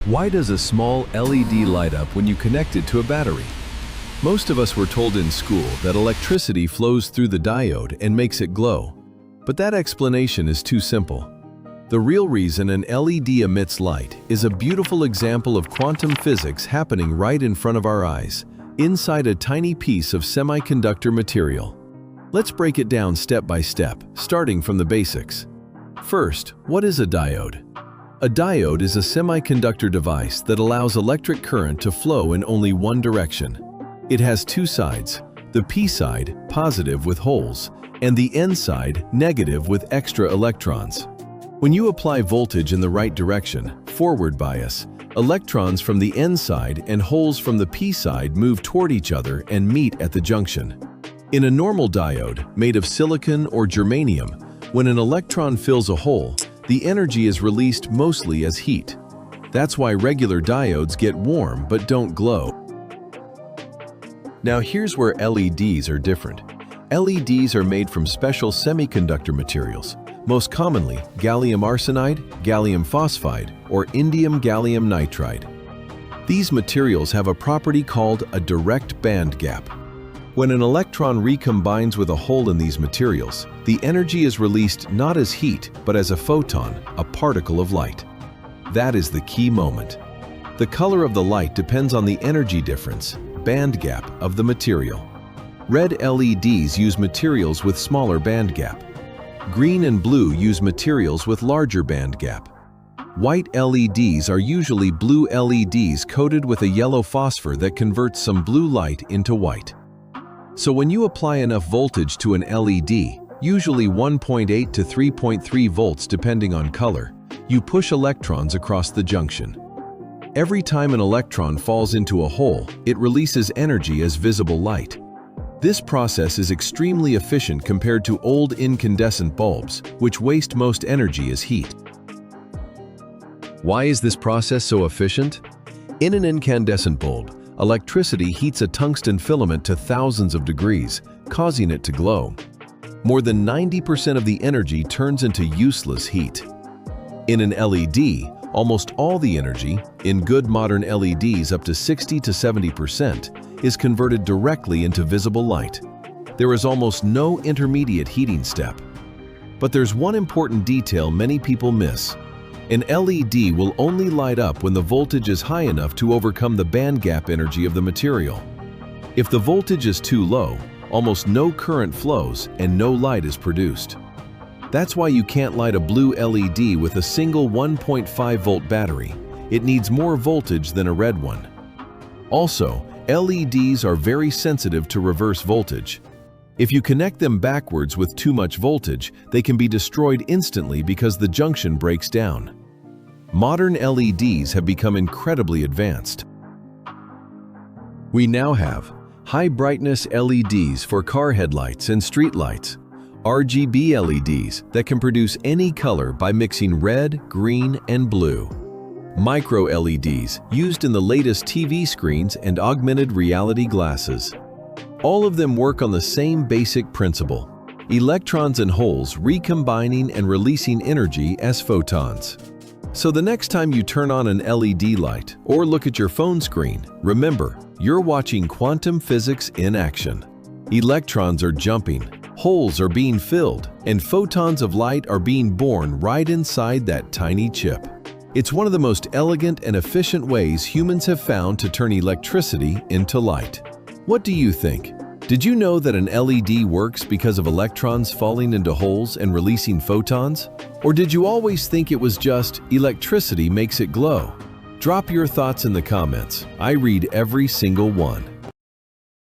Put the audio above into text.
Why does a small LED light up when you connect it to a battery? Most of us were told in school that electricity flows through the diode and makes it glow. But that explanation is too simple. The real reason an LED emits light is a beautiful example of quantum physics happening right in front of our eyes, inside a tiny piece of semiconductor material. Let's break it down step by step, starting from the basics. First, what is a diode? A diode is a semiconductor device that allows electric current to flow in only one direction. It has two sides, the P side, positive with holes, and the N side, negative with extra electrons. When you apply voltage in the right direction, forward bias, electrons from the N side and holes from the P side move toward each other and meet at the junction. In a normal diode, made of silicon or germanium, when an electron fills a hole, the energy is released mostly as heat. That's why regular diodes get warm but don't glow. Now here's where LEDs are different. LEDs are made from special semiconductor materials, most commonly gallium arsenide, gallium phosphide, or indium gallium nitride. These materials have a property called a direct band gap. When an electron recombines with a hole in these materials, the energy is released not as heat, but as a photon, a particle of light. That is the key moment. The color of the light depends on the energy difference, band gap, of the material. Red LEDs use materials with smaller band gap. Green and blue use materials with larger band gap. White LEDs are usually blue LEDs coated with a yellow phosphor that converts some blue light into white. So when you apply enough voltage to an LED, usually 1.8 to 3.3 volts depending on color, you push electrons across the junction. Every time an electron falls into a hole, it releases energy as visible light. This process is extremely efficient compared to old incandescent bulbs, which waste most energy as heat. Why is this process so efficient? In an incandescent bulb, electricity heats a tungsten filament to thousands of degrees, causing it to glow. More than 90% of the energy turns into useless heat. In an LED, almost all the energy, in good modern LEDs up to 60 to 70%, is converted directly into visible light. There is almost no intermediate heating step. But there's one important detail many people miss. An LED will only light up when the voltage is high enough to overcome the band gap energy of the material. If the voltage is too low, almost no current flows and no light is produced. That's why you can't light a blue LED with a single 1.5 volt battery. It needs more voltage than a red one. Also, LEDs are very sensitive to reverse voltage. If you connect them backwards with too much voltage, they can be destroyed instantly because the junction breaks down. Modern LEDs have become incredibly advanced. We now have high brightness LEDs for car headlights and street lights, RGB LEDs that can produce any color by mixing red, green, and blue, micro LEDs used in the latest TV screens and augmented reality glasses. All of them work on the same basic principle: electrons and holes recombining and releasing energy as photons. So the next time you turn on an LED light or look at your phone screen, remember, you're watching quantum physics in action. Electrons are jumping, holes are being filled, and photons of light are being born right inside that tiny chip. It's one of the most elegant and efficient ways humans have found to turn electricity into light. What do you think? Did you know that an LED works because of electrons falling into holes and releasing photons? Or did you always think it was just electricity makes it glow? Drop your thoughts in the comments. I read every single one.